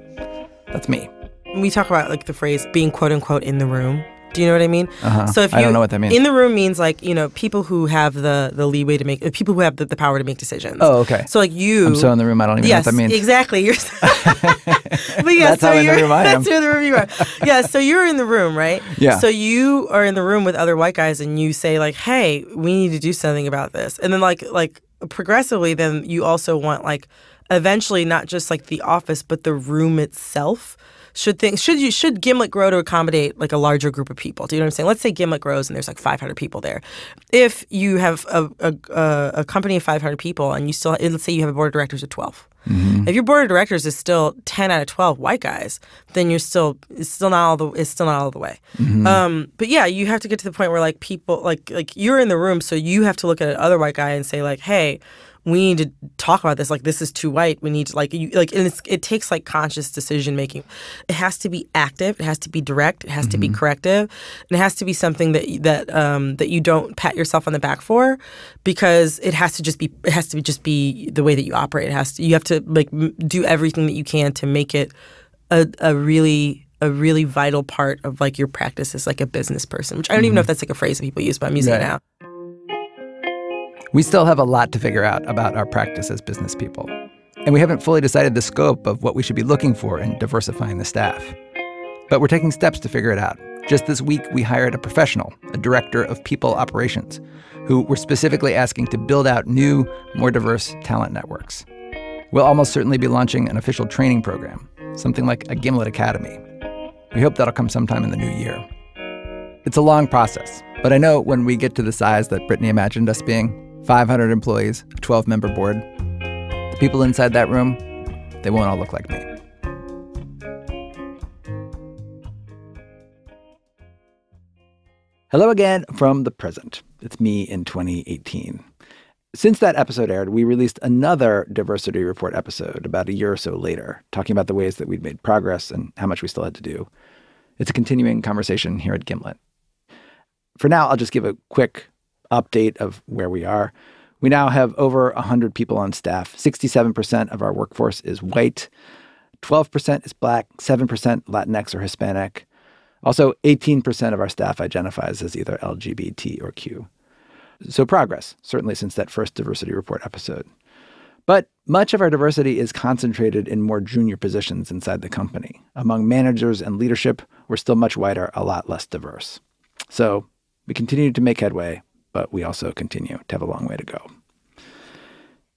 that's me. We talk about like the phrase being quote unquote in the room. Do you know what I mean? So if I don't know what that means. In the room means like, people who have the leeway to make, people who have the power to make decisions. Oh, okay. So like you. I'm so in the room, I don't even know what that means. Exactly. You're but yeah, that's how in the room I am. That's in the room you are. Yeah, so you're in the room, right? Yeah. So you are in the room with other white guys and you say like, hey, we need to do something about this. And then like progressively, then you also want like eventually not just like the office, but the room itself. Should Gimlet grow to accommodate like a larger group of people? Do you know what I'm saying? Let's say Gimlet grows and there's like 500 people there. If you have a company of 500 people and you still, let's say you have a board of directors of 12. Mm-hmm. If your board of directors is still 10 out of 12 white guys, then it's still not all the way. Mm-hmm. But yeah, you have to get to the point where like people like you're in the room, so you have to look at another white guy and say like, hey, we need to talk about this. Like, this is too white. We need to and it takes like conscious decision making. It has to be active. It has to be direct. It has to be corrective. And it has to be something that you don't pat yourself on the back for, because it has to just be the way that you operate. You have to like do everything that you can to make it a really vital part of like your practice as like a business person. Which I don't even know if that's like a phrase that people use, but I'm using it now. We still have a lot to figure out about our practice as business people. And we haven't fully decided the scope of what we should be looking for in diversifying the staff. But we're taking steps to figure it out. Just this week, we hired a professional, a director of people operations, who we're specifically asking to build out new, more diverse talent networks. We'll almost certainly be launching an official training program, something like a Gimlet Academy. We hope that'll come sometime in the new year. It's a long process, but I know when we get to the size that Brittany imagined us being, 500 employees, a 12-member board, the people inside that room, they won't all look like me. Hello again from the present. It's me in 2018. Since that episode aired, we released another Diversity Report episode about a year or so later, talking about the ways that we'd made progress and how much we still had to do. It's a continuing conversation here at Gimlet. For now, I'll just give a quick update of where we are. We now have over 100 people on staff. 67% of our workforce is white. 12% is Black, 7% Latinx or Hispanic. Also, 18% of our staff identifies as either LGBT or Q. So progress, certainly since that first Diversity Report episode. But much of our diversity is concentrated in more junior positions inside the company. Among managers and leadership, we're still much whiter, a lot less diverse. So we continue to make headway, but we also continue to have a long way to go.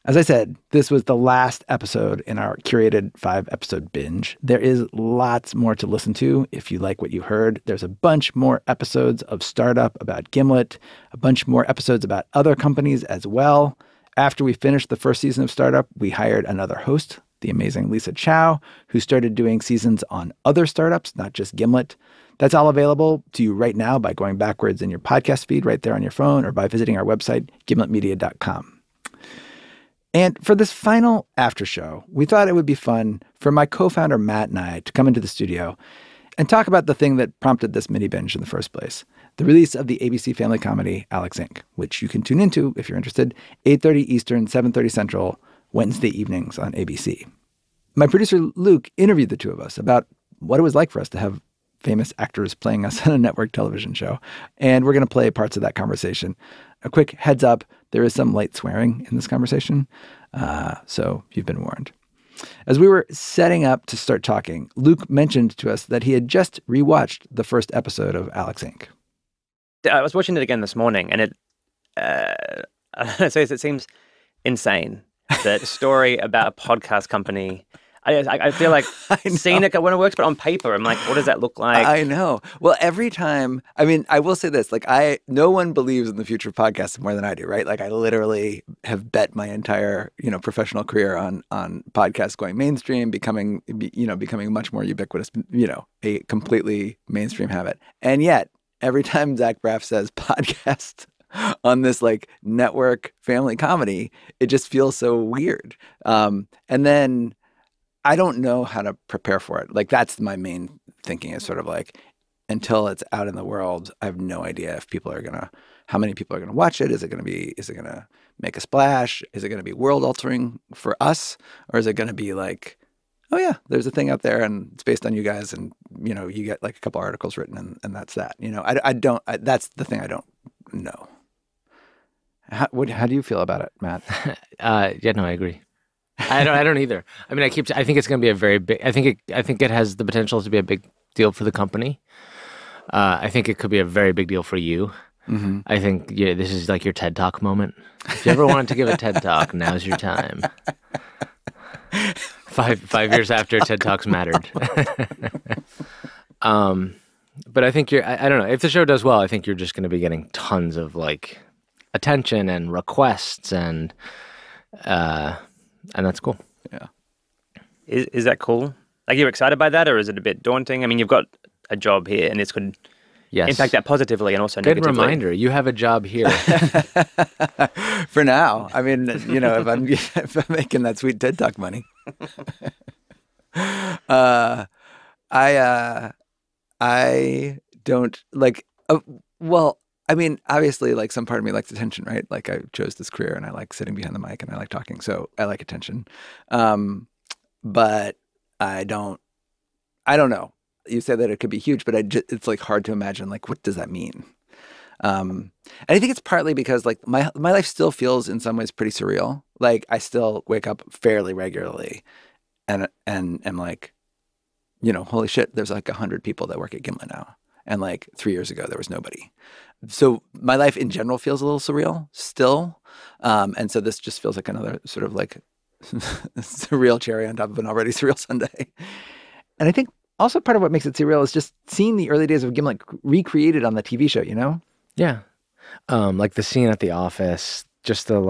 As I said, this was the last episode in our curated 5-episode binge. There is lots more to listen to if you like what you heard. There's a bunch more episodes of StartUp about Gimlet, a bunch more episodes about other companies as well. After we finished the first season of StartUp, we hired another host, the amazing Lisa Chow, who started doing seasons on other startups, not just Gimlet. That's all available to you right now by going backwards in your podcast feed right there on your phone or by visiting our website, gimletmedia.com. And for this final after show, we thought it would be fun for my co-founder Matt and I to come into the studio and talk about the thing that prompted this mini binge in the first place, the release of the ABC family comedy Alex Inc., which you can tune into if you're interested, 8:30 Eastern, 7:30 Central, Wednesday evenings on ABC. My producer Luke interviewed the two of us about what it was like for us to have famous actors playing us on a network television show. And we're going to play parts of that conversation. A quick heads up, there is some light swearing in this conversation, so you've been warned. As we were setting up to start talking, Luke mentioned to us that he had just rewatched the first episode of Alex Inc. I was watching it again this morning, and it seems insane that a story about a podcast company. I feel like seeing it when it works, but on paper, I'm like, what does that look like? I know. Well, every time, I mean, I will say this, like no one believes in the future of podcasts more than I do, right? Like I literally have bet my entire, professional career on podcasts going mainstream, becoming much more ubiquitous, a completely mainstream habit. And yet, every time Zach Braff says podcast on this like network family comedy, it just feels so weird. And then I don't know how to prepare for it. Like that's my main thinking is sort of like until it's out in the world, I have no idea if how many people are gonna watch it. Is it gonna make a splash? Is it gonna be world altering for us, or is it gonna be like, oh yeah, there's a thing out there and it's based on you guys, and you get like a couple articles written and that's that. That's the thing I don't know. How do you feel about it, Matt? Yeah, no, I agree. I don't either. I mean, I think it's going to be a very big. I think it has the potential to be a big deal for the company. I think it could be a very big deal for you. Mm-hmm. I think this is like your TED Talk moment. If you ever wanted to give a TED Talk, now's your time. 5 years after TED Talks mattered. But I think I don't know. If the show does well, I think you're just going to be getting tons of like attention and requests and that's cool. Yeah. Is that cool? Like you're excited by that, or is it a bit daunting? I mean, you've got a job here, and this could impact that positively and also negatively. Good reminder. You have a job here. For now. I mean, if I'm making that sweet TED Talk money. I don't like. Well, I mean, obviously, like some part of me likes attention, right? Like I chose this career, and I like sitting behind the mic, and I like talking, so I like attention. But I don't know. You said that it could be huge, but it's like hard to imagine. Like, what does that mean? And I think it's partly because like my life still feels in some ways pretty surreal. Like I still wake up fairly regularly, and am like, holy shit, there's like 100 people that work at Gimlet now, and like 3 years ago there was nobody. So my life in general feels a little surreal still, and so this just feels like another sort of like surreal cherry on top of an already surreal sundae. And I think also part of what makes it surreal is just seeing the early days of Gimlet recreated on the TV show, Yeah. Like the scene at the office, just the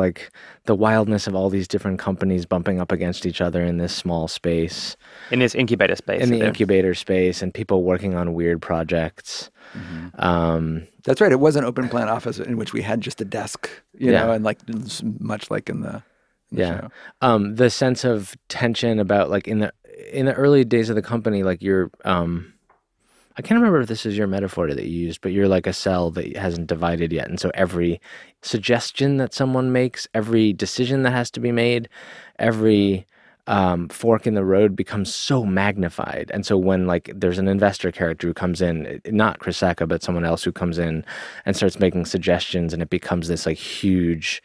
wildness of all these different companies bumping up against each other in this small space. In this incubator space. In the incubator space, and people working on weird projects. Mm-hmm. That's right. It was an open plan office in which we had just a desk, and like much like in the show. The sense of tension about like in the early days of the company, like you're I can't remember if this is your metaphor that you used, but you're like a cell that hasn't divided yet. And so every suggestion that someone makes, every decision that has to be made, every fork in the road becomes so magnified. And so when like there's an investor character who comes in, not Chris Sacca, but someone else who comes in and starts making suggestions, and it becomes this like huge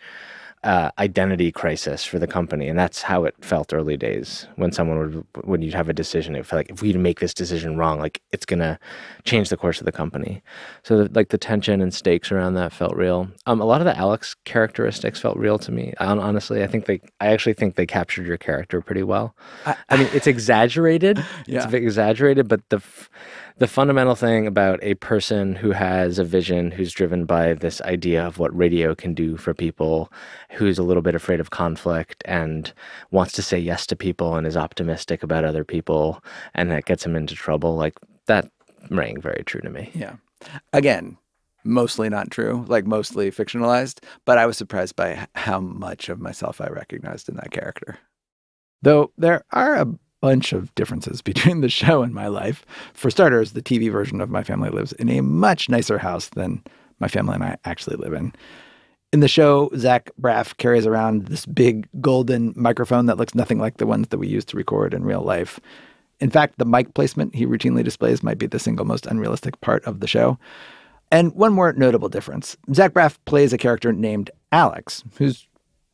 identity crisis for the company. And that's how it felt early days when you'd have a decision. It felt like if we make this decision wrong, like it's going to change the course of the company. So like the tension and stakes around that felt real. A lot of the Alex characteristics felt real to me. Honestly, I actually think they captured your character pretty well. I mean, it's exaggerated. Yeah. It's exaggerated, but the fundamental thing about a person who has a vision, who's driven by this idea of what radio can do for people, who's a little bit afraid of conflict and wants to say yes to people and is optimistic about other people, and that gets him into trouble, like that rang very true to me. Yeah. Again, mostly not true, like mostly fictionalized, but I was surprised by how much of myself I recognized in that character. Though there are a bunch of differences between the show and my life. For starters, the TV version of My Family lives in a much nicer house than my family and I actually live in. In the show, Zach Braff carries around this big golden microphone that looks nothing like the ones that we use to record in real life. In fact, the mic placement he routinely displays might be the single most unrealistic part of the show. And one more notable difference. Zach Braff plays a character named Alex, who's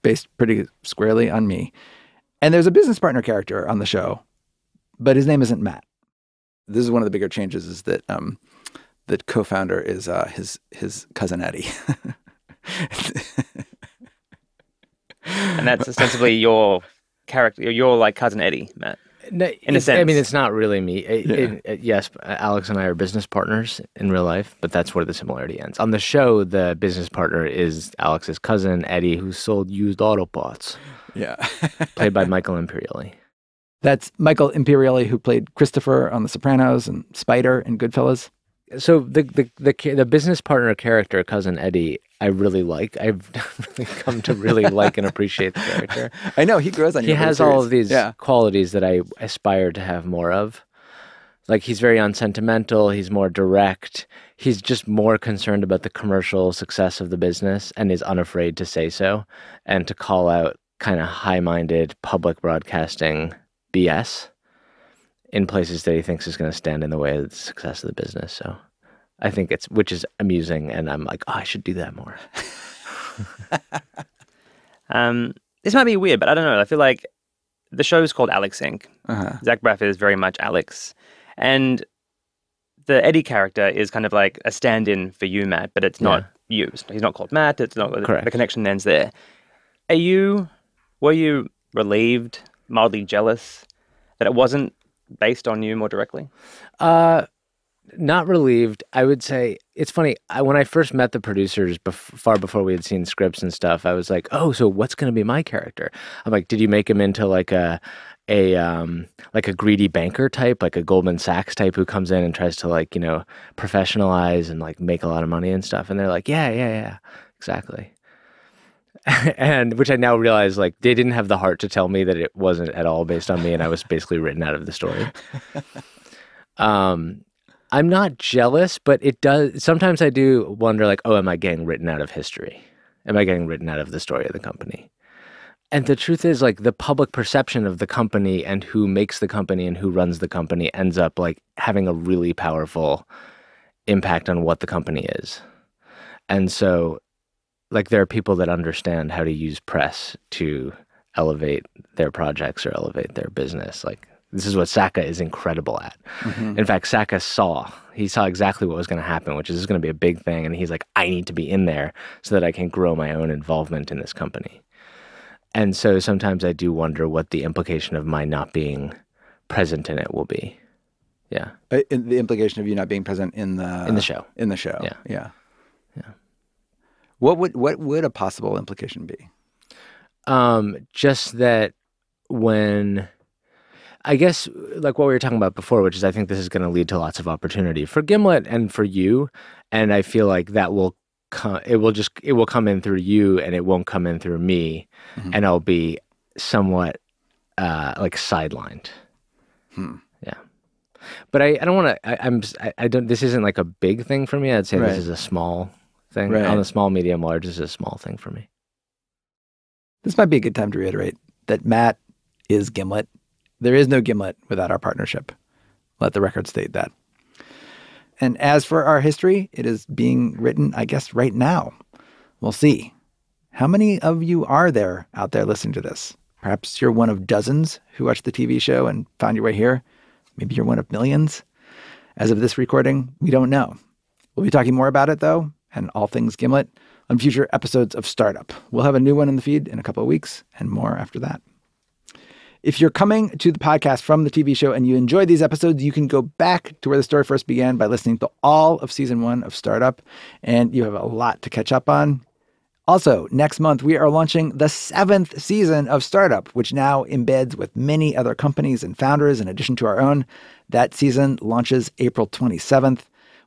based pretty squarely on me. And there's a business partner character on the show, but his name isn't Matt. This is one of the bigger changes, is that the co-founder is his cousin Eddie. And that's ostensibly your character. You're like cousin Eddie, Matt. No, in a sense. I mean, it's not really me. Yes, Alex and I are business partners in real life, but that's where the similarity ends. On the show, the business partner is Alex's cousin, Eddie, who sold used auto parts. Yeah. Played by Michael Imperioli. That's Michael Imperioli, who played Christopher on The Sopranos and Spider in Goodfellas. So the business partner character, Cousin Eddie, I really like. I've really come to really like and appreciate the character. I know he grows on you. He has all of these qualities that I aspire to have more of. Like he's very unsentimental. He's more direct. He's just more concerned about the commercial success of the business and is unafraid to say so and to call out kind of high-minded public broadcasting BS in places that he thinks is going to stand in the way of the success of the business. So I think which is amusing, and I'm like, oh, I should do that more. This might be weird, but I don't know. I feel like the show is called Alex Inc. Zach Braff is very much Alex. And the Eddie character is kind of like a stand-in for you, Matt, but it's not you. He's not called Matt. It's not the connection ends there. Were you relieved, mildly jealous that it wasn't based on you more directly? Not relieved. I would say it's funny. When I first met the producers far before we had seen scripts and stuff, I was like, "Oh, so what's going to be my character?" I'm like, "Did you make him into like a greedy banker type, like a Goldman Sachs type who comes in and tries to like, professionalize and like make a lot of money and stuff?" And they're like, "Yeah, exactly." And which I now realize, like, they didn't have the heart to tell me that it wasn't at all based on me, and I was basically written out of the story. I'm not jealous, but it does. Sometimes I do wonder, like, oh, am I getting written out of history? Am I getting written out of the story of the company? And the truth is, like, the public perception of the company and who makes the company and who runs the company ends up like having a really powerful impact on what the company is. And so, like, there are people that understand how to use press to elevate their projects or elevate their business. Like, this is what Saka is incredible at. Mm-hmm. In fact, Saka saw exactly what was going to happen, which is going to be a big thing. And he's like, I need to be in there so that I can grow my own involvement in this company. And so sometimes I do wonder what the implication of my not being present in it will be. Yeah. The implication of you not being present in the show. In the show. Yeah. What would a possible implication be? Just that when, I guess, like what we were talking about before, which is I think this is going to lead to lots of opportunity for Gimlet and for you. And I feel like that will it will come in through you and it won't come in through me. Mm-hmm. And I'll be somewhat like sidelined. Yeah. But I don't want to, I don't, this isn't like a big thing for me. I'd say this is a small thing. Right. On the small, medium, large, this is a small thing for me. This might be a good time to reiterate that Matt is Gimlet. There is no Gimlet without our partnership. Let the record state that. And as for our history, it is being written, I guess, right now. We'll see. How many of you are there out there listening to this? Perhaps you're one of dozens who watched the TV show and found your way here. Maybe you're one of millions. As of this recording, we don't know. We'll be talking more about it, though, and all things Gimlet on future episodes of Startup. We'll have a new one in the feed in a couple of weeks and more after that. If you're coming to the podcast from the TV show and you enjoyed these episodes, you can go back to where the story first began by listening to all of season 1 of Startup, and you have a lot to catch up on. Also, next month, we are launching the 7th season of Startup, which now embeds with many other companies and founders in addition to our own. That season launches April 27th.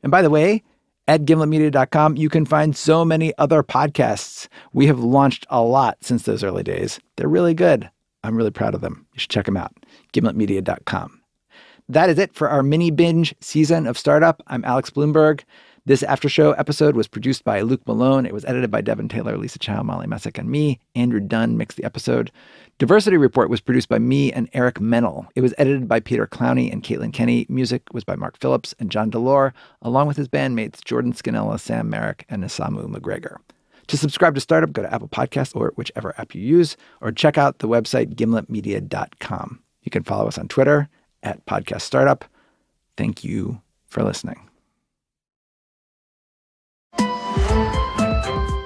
And by the way, at gimletmedia.com, you can find so many other podcasts. We have launched a lot since those early days. They're really good. I'm really proud of them. You should check them out. gimletmedia.com. That is it for our mini binge season of Startup. I'm Alex Bloomberg. This after show episode was produced by Luke Malone. It was edited by Devin Taylor, Lisa Chow, Molly Messick, and me. Andrew Dunn mixed the episode. Diversity Report was produced by me and Eric Mennel. It was edited by Peter Clowney and Caitlin Kenny. Music was by Mark Phillips and John Delore, along with his bandmates Jordan Scanella, Sam Merrick, and Isamu McGregor. To subscribe to Startup, go to Apple Podcasts or whichever app you use, or check out the website gimletmedia.com. You can follow us on Twitter at Podcast Startup. Thank you for listening.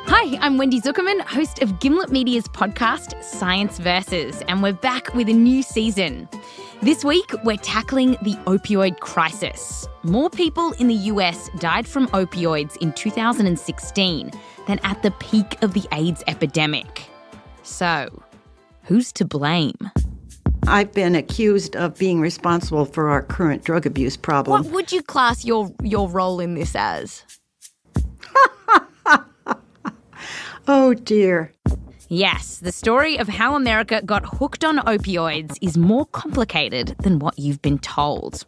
Hi, I'm Wendy Zuckerman, host of Gimlet Media's podcast, Science Versus, and we're back with a new season. This week, we're tackling the opioid crisis. More people in the US died from opioids in 2016 than at the peak of the AIDS epidemic. So, who's to blame? I've been accused of being responsible for our current drug abuse problem. What would you class your role in this as? Oh, dear. Yes, the story of how America got hooked on opioids is more complicated than what you've been told.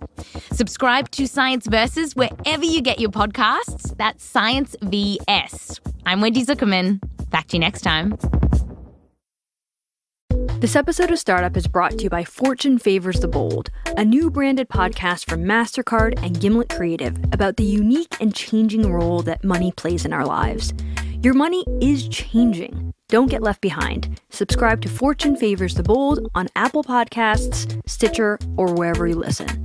Subscribe to Science Versus wherever you get your podcasts. That's Science VS. I'm Wendy Zuckerman. Back to you next time. This episode of Startup is brought to you by Fortune Favors the Bold, a new branded podcast from MasterCard and Gimlet Creative about the unique and changing role that money plays in our lives. Your money is changing. Don't get left behind. Subscribe to Fortune Favors the Bold on Apple Podcasts, Stitcher, or wherever you listen.